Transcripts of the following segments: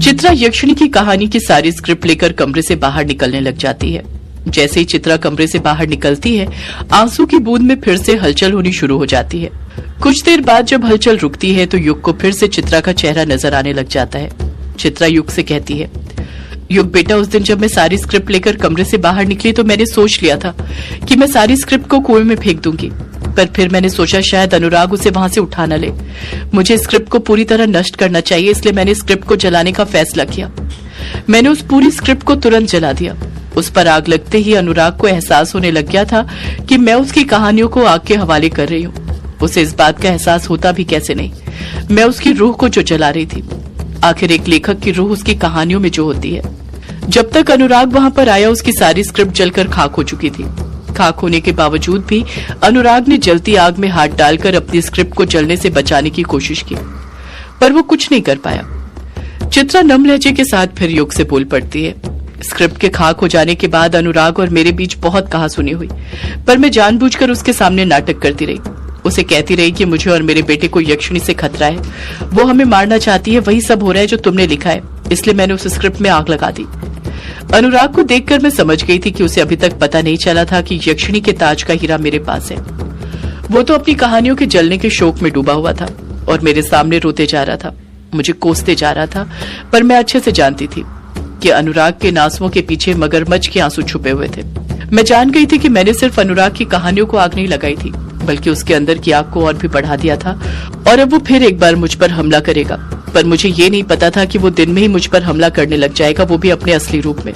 चित्रा यक्षिणी की कहानी की सारी स्क्रिप्ट लेकर कमरे से बाहर निकलने लग जाती है। जैसे ही चित्रा कमरे से बाहर निकलती है, आंसू की बूंद में फिर से हलचल होनी शुरू हो जाती है। कुछ देर बाद जब हलचल रुकती है तो युग को फिर से चित्रा का चेहरा नजर आने लग जाता है। चित्रा युग से कहती है, युग बेटा, उस दिन जब मैं सारी स्क्रिप्ट लेकर कमरे से बाहर निकली तो मैंने सोच लिया था कि मैं सारी स्क्रिप्ट को कुएं में फेंक दूंगी, पर फिर मैंने सोचा शायद अनुराग उसे वहां से उठा न ले। मुझे स्क्रिप्ट को पूरी तरह नष्ट करना चाहिए, इसलिए मैंने स्क्रिप्ट को जलाने का फैसला किया। मैंने उस पूरी स्क्रिप्ट को तुरंत जला दिया। उस पर आग लगते ही अनुराग को एहसास होने लग गया था कि मैं उसकी कहानियों को आग के हवाले कर रही हूँ। उसे इस बात का एहसास होता भी कैसे नहीं, मैं उसकी रूह को जो जला रही थी। आखिर एक लेखक की रूह उसकी कहानियों में जो होती है। जब तक अनुराग वहां पर आया उसकी सारी स्क्रिप्ट जलकर खाक हो चुकी थी। खाक होने के बावजूद भी अनुराग ने जलती आग में हाथ डालकर अपनी स्क्रिप्ट को जलने से बचाने की कोशिश की, पर वो कुछ नहीं कर पाया। चित्रा नम लहजे के साथ फिर युग से बोल पड़ती है, स्क्रिप्ट के खाक हो जाने के बाद अनुराग और मेरे बीच बहुत कहासुनी हुई, पर मैं जानबूझकर उसके सामने नाटक करती रही। उसे कहती रही कि मुझे और मेरे बेटे को यक्षिणी से खतरा है, वो हमें मारना चाहती है, वही सब हो रहा है जो तुमने लिखा है, इसलिए मैंने उस स्क्रिप्ट में आग लगा दी। अनुराग को देखकर मैं समझ गई थी कि उसे अभी तक पता नहीं चला था कि यक्षिणी के ताज का हीरा मेरे पास है। वो तो अपनी कहानियों के जलने के शोक में डूबा हुआ था और मेरे सामने रोते जा रहा था, मुझे कोसते जा रहा था, पर मैं अच्छे से जानती थी कि अनुराग के आंसुओं के पीछे मगरमच्छ के आंसू छुपे हुए थे। मैं जान गई थी कि मैंने सिर्फ अनुराग की कहानियों को आग नहीं लगाई थी, बल्कि उसके अंदर की आग को और भी बढ़ा दिया था, और अब वो फिर एक बार मुझ पर हमला करेगा। पर मुझे ये नहीं पता था कि वो दिन में ही मुझ पर हमला करने लग जाएगा, वो भी अपने असली रूप में।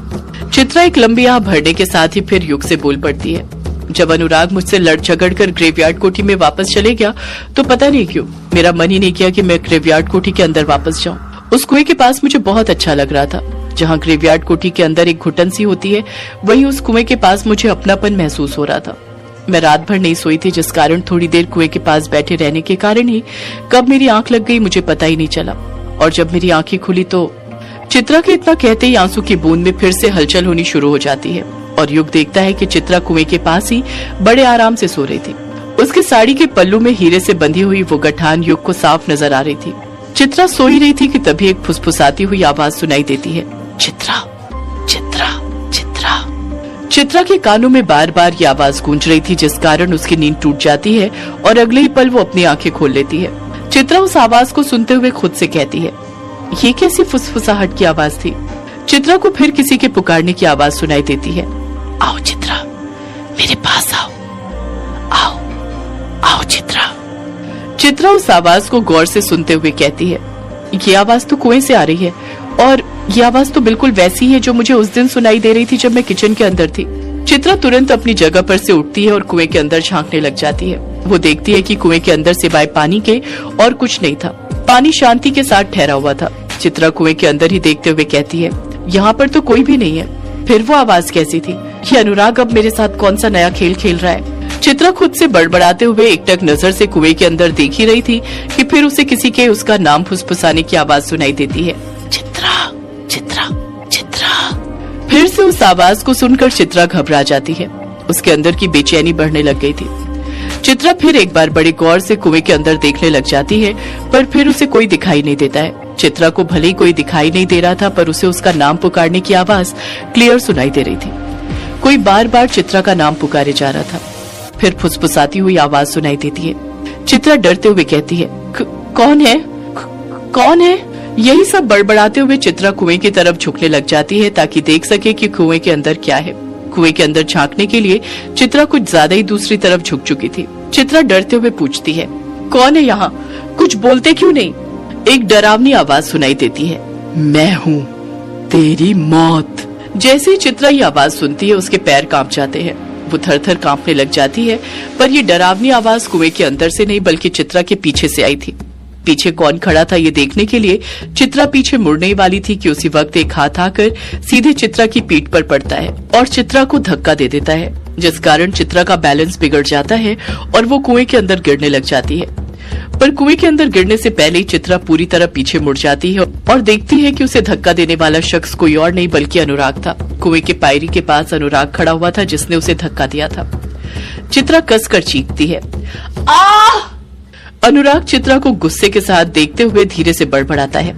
चित्रा एक लंबी आह भरने के साथ ही फिर युग से बोल पड़ती है, जब अनुराग मुझसे लड़ झगड़ कर ग्रेवयार्ड कोठी में वापस चले गया तो पता नहीं क्यों मेरा मन ही नहीं किया कि मैं ग्रेवयार्ड कोठी के अंदर वापस जाऊं। उस कुएं के पास मुझे बहुत अच्छा लग रहा था। जहाँ ग्रेवयार्ड कोठी के अंदर एक घुटन सी होती है, वहीं उस कुएं के पास मुझे अपनापन महसूस हो रहा था। मैं रात भर नहीं सोई थी, जिस कारण थोड़ी देर कुएं के पास बैठे रहने के कारण ही कब मेरी आंख लग गई मुझे पता ही नहीं चला। और जब मेरी आंखें खुली तो चित्रा के इतना कहते ही आंसू की बूंद में फिर से हलचल होनी शुरू हो जाती है और युग देखता है कि चित्रा कुएं के पास ही बड़े आराम से सो रही थी। उसकी साड़ी के पल्लू में हीरे से बंधी हुई वो गठान युग को साफ नजर आ रही थी। चित्रा सो ही रही थी कि तभी एक फुसफुसाती हुई आवाज सुनाई देती है, चित्रा, चित्रा, चित्रा। चित्रा के कानों में बार बार ये आवाज गूंज रही थी, जिस कारण उसकी नींद टूट जाती है और अगले ही पल वो अपनी आंखें खोल लेती है। चित्रा उस आवाज को सुनते हुए खुद से कहती है, ये कैसी फुसफुसाहट की आवाज थी। चित्रा को फिर किसी के पुकारने की आवाज सुनाई देती है, आओ चित्रा, मेरे पास आओ, आओ, आओ चित्रा। चित्रा उस आवाज को गौर से सुनते हुए कहती है, ये आवाज तो कुएं से आ रही है और ये आवाज तो बिल्कुल वैसी है जो मुझे उस दिन सुनाई दे रही थी जब मैं किचन के अंदर थी। चित्रा तुरंत अपनी जगह पर से उठती है और कुएं के अंदर झांकने लग जाती है। वो देखती है कि कुएं के अंदर सिवाय पानी के और कुछ नहीं था। पानी शांति के साथ ठहरा हुआ था। चित्रा कुएं के अंदर ही देखते हुए कहती है, यहाँ पर तो कोई भी नहीं है, फिर वो आवाज कैसी थी? ये अनुराग अब मेरे साथ कौन सा नया खेल खेल रहा है? चित्रा खुद से बड़बड़ाते हुए एकटक नजर से कुएं के अंदर देख ही रही थी कि फिर उसे किसी के उसका नाम फुसफुसाने की आवाज सुनाई देती है, चित्रा, चित्रा, चित्रा। फिर से उस आवाज को सुनकर चित्रा घबरा जाती है। उसके अंदर की बेचैनी बढ़ने लग गई थी। चित्रा फिर एक बार बड़े गौर से कुएं के अंदर देखने लग जाती है, पर फिर उसे कोई दिखाई नहीं देता है। चित्रा को भले ही कोई दिखाई नहीं दे रहा था, पर उसे उसका नाम पुकारने की आवाज क्लियर सुनाई दे रही थी। कोई बार बार चित्रा का नाम पुकारे जा रहा था। फिर फुसफुसाती हुई आवाज सुनाई देती है। चित्रा डरते हुए कहती है, कौन है? कौन है? यही सब बड़बड़ाते हुए चित्रा कुएं की तरफ झुकने लग जाती है ताकि देख सके कि कुएं के अंदर क्या है। कुएं के अंदर झांकने के लिए चित्रा कुछ ज्यादा ही दूसरी तरफ झुक चुकी थी। चित्रा डरते हुए पूछती है, कौन है यहाँ? कुछ बोलते क्यों नहीं? एक डरावनी आवाज सुनाई देती है, मैं हूँ तेरी मौत। जैसे ही चित्रा ये आवाज सुनती है उसके पैर कांप जाते हैं। वो थर थर कांपने लग जाती है, पर ये डरावनी आवाज कुएं के अंदर से नहीं बल्कि चित्रा के पीछे से आई थी। पीछे कौन खड़ा था ये देखने के लिए चित्रा पीछे मुड़ने वाली थी कि उसी वक्त एक हाथ आकर सीधे चित्रा की पीठ पर पड़ता है और चित्रा को धक्का दे देता है, जिस कारण चित्रा का बैलेंस बिगड़ जाता है और वो कुएं के अंदर गिरने लग जाती है। पर कुएं के अंदर गिरने से पहले ही चित्रा पूरी तरह पीछे मुड़ जाती है और देखती है कि उसे धक्का देने वाला शख्स कोई और नहीं बल्कि अनुराग था। कुएं के पायरी के पास अनुराग खड़ा हुआ था जिसने उसे धक्का दिया था। चित्रा कसकर चीखती है, आ! अनुराग चित्रा को गुस्से के साथ देखते हुए धीरे से बड़बड़ाता है,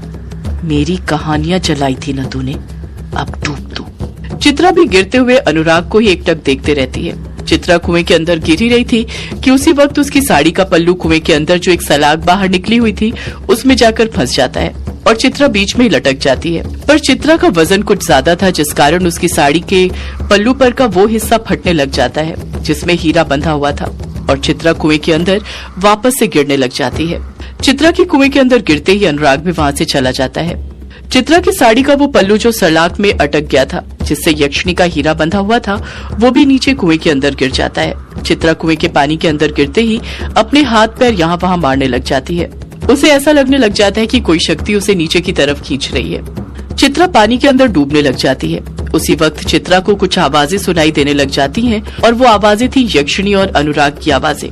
मेरी कहानियां जलाई थी ना तूने, अब डूब तू। चित्रा भी गिरते हुए अनुराग को ही एकटक देखते रहती है। चित्रा कुएं के अंदर गिर ही रही थी कि उसी वक्त उसकी साड़ी का पल्लू कुएं के अंदर जो एक सलाख बाहर निकली हुई थी उसमें जाकर फंस जाता है और चित्रा बीच में ही लटक जाती है। पर चित्रा का वजन कुछ ज्यादा था, जिस कारण उसकी साड़ी के पल्लू पर का वो हिस्सा फटने लग जाता है जिसमें हीरा बंधा हुआ था और चित्रा कुएं के अंदर वापस से गिरने लग जाती है। चित्रा की कुएं के अंदर गिरते ही अनुराग भी वहाँ से चला जाता है। चित्रा की साड़ी का वो पल्लू जो सलाख में अटक गया था, जिससे यक्षिणी का हीरा बंधा हुआ था, वो भी नीचे कुएं के अंदर गिर जाता है। चित्रा कुएं के पानी के अंदर गिरते ही अपने हाथ पैर यहाँ वहाँ मारने लग जाती है। उसे ऐसा लगने लग जाता है कि कोई शक्ति उसे नीचे की तरफ खींच रही है। चित्रा पानी के अंदर डूबने लग जाती है। उसी वक्त चित्रा को कुछ आवाजें सुनाई देने लग जाती हैं और वो आवाजें थी यक्षिणी और अनुराग की आवाजें।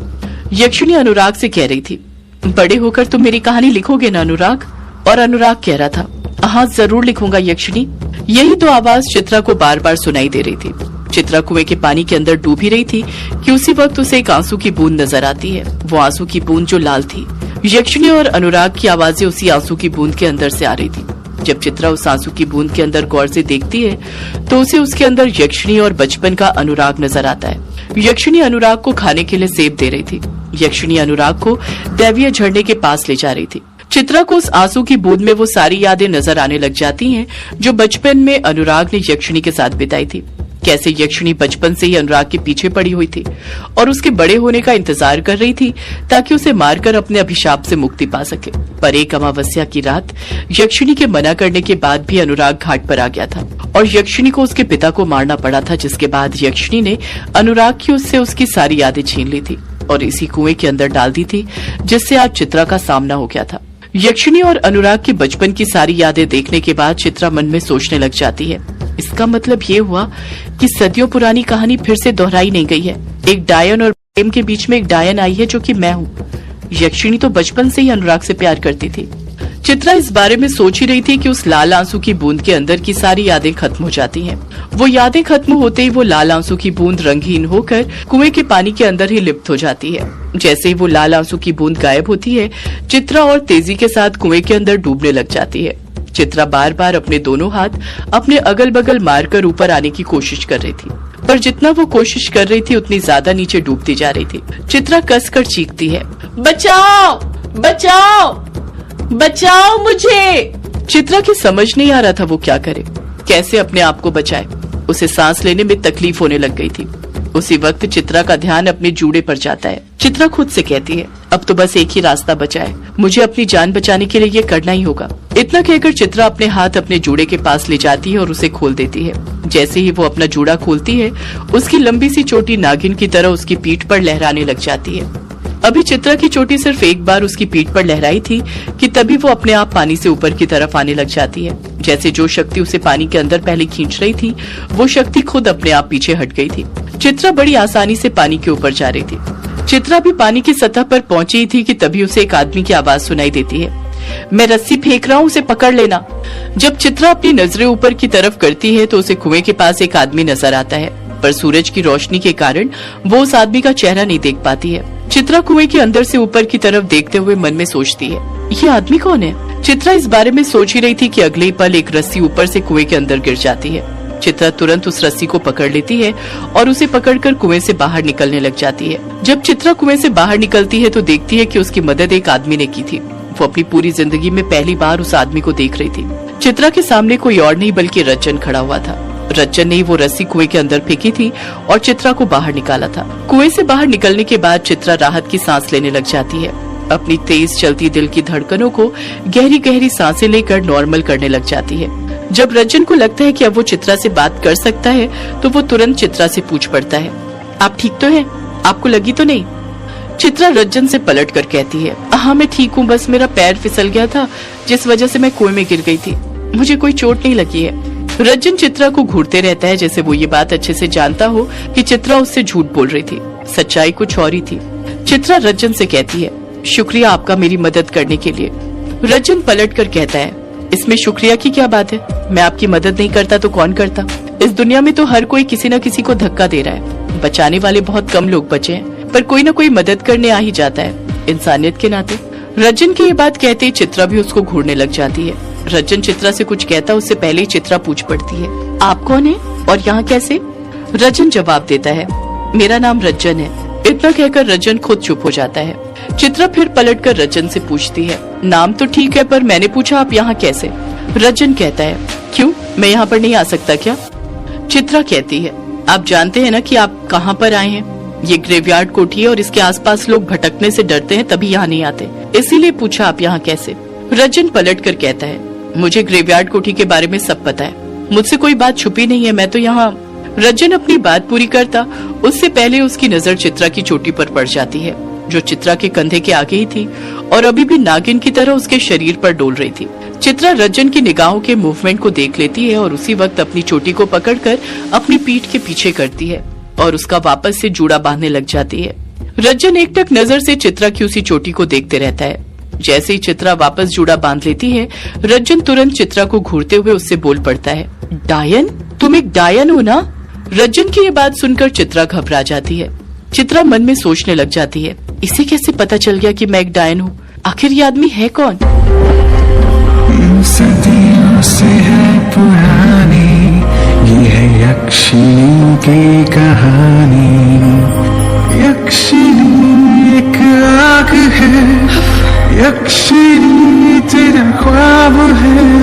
यक्षिणी अनुराग से कह रही थी, बड़े होकर तुम मेरी कहानी लिखोगे ना अनुराग? और अनुराग कह रहा था, हाँ जरूर लिखूंगा यक्षिणी। यही तो आवाज चित्रा को बार बार सुनाई दे रही थी। चित्रा कुएं के पानी के अंदर डूब ही रही थी कि उसी वक्त उसे एक आंसू की बूंद नजर आती है। वो आंसू की बूंद जो लाल थी। यक्षिणी और अनुराग की आवाजें उसी आंसू की बूंद के अंदर से आ रही थी। जब चित्रा उस आंसू की बूंद के अंदर गौर से देखती है तो उसे उसके अंदर यक्षिणी और बचपन का अनुराग नजर आता है। यक्षिणी अनुराग को खाने के लिए सेब दे रही थी। यक्षिणी अनुराग को दैवीय झरने के पास ले जा रही थी। चित्रा को उस आंसू की बूंद में वो सारी यादें नजर आने लग जाती हैं जो बचपन में अनुराग ने यक्षिणी के साथ बिताई थी। कैसे यक्षिणी बचपन से ही अनुराग के पीछे पड़ी हुई थी और उसके बड़े होने का इंतजार कर रही थी ताकि उसे मारकर अपने अभिशाप से मुक्ति पा सके। पर एक अमावस्या की रात यक्षिणी के मना करने के बाद भी अनुराग घाट पर आ गया था और यक्षिणी को उसके पिता को मारना पड़ा था, जिसके बाद यक्षिणी ने अनुराग की उससे उसकी सारी यादें छीन ली थी और इसी कुएं के अंदर डाल दी थी, जिससे आज चित्रा का सामना हो गया था। यक्षिणी और अनुराग के बचपन की सारी यादें देखने के बाद चित्रा मन में सोचने लग जाती है, इसका मतलब ये हुआ कि सदियों पुरानी कहानी फिर से दोहराई नहीं गई है। एक डायन और प्रेम के बीच में एक डायन आई है जो कि मैं हूँ। यक्षिणी तो बचपन से ही अनुराग से प्यार करती थी। चित्रा इस बारे में सोच ही रही थी कि उस लाल आंसू की बूंद के अंदर की सारी यादें खत्म हो जाती हैं। वो यादें खत्म होते ही वो लाल आंसू की बूंद रंगहीन होकर कुएं के पानी के अंदर ही लिप्त हो जाती है। जैसे ही वो लाल आंसू की बूंद गायब होती है, चित्रा और तेजी के साथ कुएं के अंदर डूबने लग जाती है। चित्रा बार बार अपने दोनों हाथ अपने अगल बगल मारकर ऊपर आने की कोशिश कर रही थी, पर जितना वो कोशिश कर रही थी उतनी ज्यादा नीचे डूबती जा रही थी। चित्रा कसकर चीखती है, बचाओ बचाओ बचाओ मुझे। चित्रा की समझ नहीं आ रहा था वो क्या करे, कैसे अपने आप को बचाए। उसे सांस लेने में तकलीफ होने लग गई थी। उसी वक्त चित्रा का ध्यान अपने जूड़े पर जाता है। चित्रा खुद से कहती है, अब तो बस एक ही रास्ता बचा है, मुझे अपनी जान बचाने के लिए ये करना ही होगा। इतना कहकर चित्रा अपने हाथ अपने जूड़े के पास ले जाती है और उसे खोल देती है। जैसे ही वो अपना जूड़ा खोलती है, उसकी लंबी सी चोटी नागिन की तरह उसकी पीठ पर लहराने लग जाती है। अभी चित्रा की चोटी सिर्फ एक बार उसकी पीठ पर लहराई थी कि तभी वो अपने आप पानी से ऊपर की तरफ आने लग जाती है। जैसे जो शक्ति उसे पानी के अंदर पहले खींच रही थी, वो शक्ति खुद अपने आप पीछे हट गई थी। चित्रा बड़ी आसानी से पानी के ऊपर जा रही थी। चित्रा भी पानी की सतह पर पहुंची ही थी कि तभी उसे एक आदमी की आवाज सुनाई देती है, मैं रस्सी फेंक रहा हूँ, उसे पकड़ लेना। जब चित्रा अपनी नजरें ऊपर की तरफ करती है तो उसे कुएं के पास एक आदमी नजर आता है, पर सूरज की रोशनी के कारण वो उस आदमी का चेहरा नहीं देख पाती है। चित्रा कुएं के अंदर से ऊपर की तरफ देखते हुए मन में सोचती है, ये आदमी कौन है? चित्रा इस बारे में सोच ही रही थी कि अगले ही पल एक रस्सी ऊपर से कुएं के अंदर गिर जाती है। चित्रा तुरंत उस रस्सी को पकड़ लेती है और उसे पकड़कर कुएं से बाहर निकलने लग जाती है। जब चित्रा कुएं से बाहर निकलती है तो देखती है कि उसकी मदद एक आदमी ने की थी। वो अपनी पूरी जिंदगी में पहली बार उस आदमी को देख रही थी। चित्रा के सामने कोई और नहीं बल्कि रज्जन खड़ा हुआ था। रज्जन ने वो रस्सी कुएं के अंदर फेंकी थी और चित्रा को बाहर निकाला था। कुएं से बाहर निकलने के बाद चित्रा राहत की सांस लेने लग जाती है। अपनी तेज चलती दिल की धड़कनों को गहरी गहरी सांसें लेकर नॉर्मल करने लग जाती है। जब रज्जन को लगता है कि अब वो चित्रा से बात कर सकता है तो वो तुरंत चित्रा से पूछ पड़ता है, आप ठीक तो हैं? आपको लगी तो नहीं? चित्रा रज्जन से पलट कर कहती है, हाँ मैं ठीक हूँ, बस मेरा पैर फिसल गया था जिस वजह से मैं कुएं में गिर गई थी, मुझे कोई चोट नहीं लगी है। रज्जन चित्रा को घूरते रहता है जैसे वो ये बात अच्छे से जानता हो कि चित्रा उससे झूठ बोल रही थी, सच्चाई कुछ और ही थी। चित्रा रज्जन से कहती है, शुक्रिया आपका मेरी मदद करने के लिए। रज्जन पलट कर कहता है, इसमें शुक्रिया की क्या बात है, मैं आपकी मदद नहीं करता तो कौन करता? इस दुनिया में तो हर कोई किसी न किसी को धक्का दे रहा है, बचाने वाले बहुत कम लोग बचे हैं, पर कोई न कोई मदद करने आ ही जाता है, इंसानियत के नाते। रज्जन की ये बात कहते ही चित्रा भी उसको घूरने लग जाती है। रज्जन चित्रा से कुछ कहता उससे पहले ही चित्रा पूछ पड़ती है, आप कौन है और यहाँ कैसे? रज्जन जवाब देता है, मेरा नाम रज्जन है। इतना कहकर रज्जन खुद चुप हो जाता है। चित्रा फिर पलटकर रज्जन से पूछती है, नाम तो ठीक है पर मैंने पूछा आप यहाँ कैसे? रज्जन कहता है, क्यों, मैं यहाँ पर नहीं आ सकता क्या? चित्रा कहती है, आप जानते हैं ना कि आप कहाँ पर आए हैं? ये ग्रेवयार्ड कोठी है और इसके आसपास लोग भटकने से डरते हैं, तभी यहाँ नहीं आते, इसीलिए पूछा आप यहाँ कैसे? रज्जन पलट कर कहता है, मुझे ग्रेवयार्ड कोठी के बारे में सब पता है, मुझसे कोई बात छुपी नहीं है, मैं तो यहाँ। रज्जन अपनी बात पूरी करता उससे पहले उसकी नजर चित्रा की चोटी पर पड़ जाती है, जो चित्रा के कंधे के आगे ही थी और अभी भी नागिन की तरह उसके शरीर पर डोल रही थी। चित्रा रज्जन की निगाहों के मूवमेंट को देख लेती है और उसी वक्त अपनी चोटी को पकड़कर अपनी पीठ के पीछे करती है और उसका वापस से जूड़ा बांधने लग जाती है। रज्जन एकटक नजर से चित्रा की उसी चोटी को देखते रहता है। जैसे ही चित्रा वापस जूड़ा बांध लेती है, रज्जन तुरंत चित्रा को घूरते हुए उससे बोल पड़ता है, डायन, तुम एक डायन हो ना? रज्जन की ये बात सुनकर चित्रा घबरा जाती है। चित्रा मन में सोचने लग जाती है, इसे कैसे पता चल गया कि मैं एक डायन हूँ? आखिर ये आदमी है कौन? सदियों से है पुरानी ये है यक्षिणी की कहानी। यक्षिणी एक आग है, यक्षिणी तेरा ख्वाब है।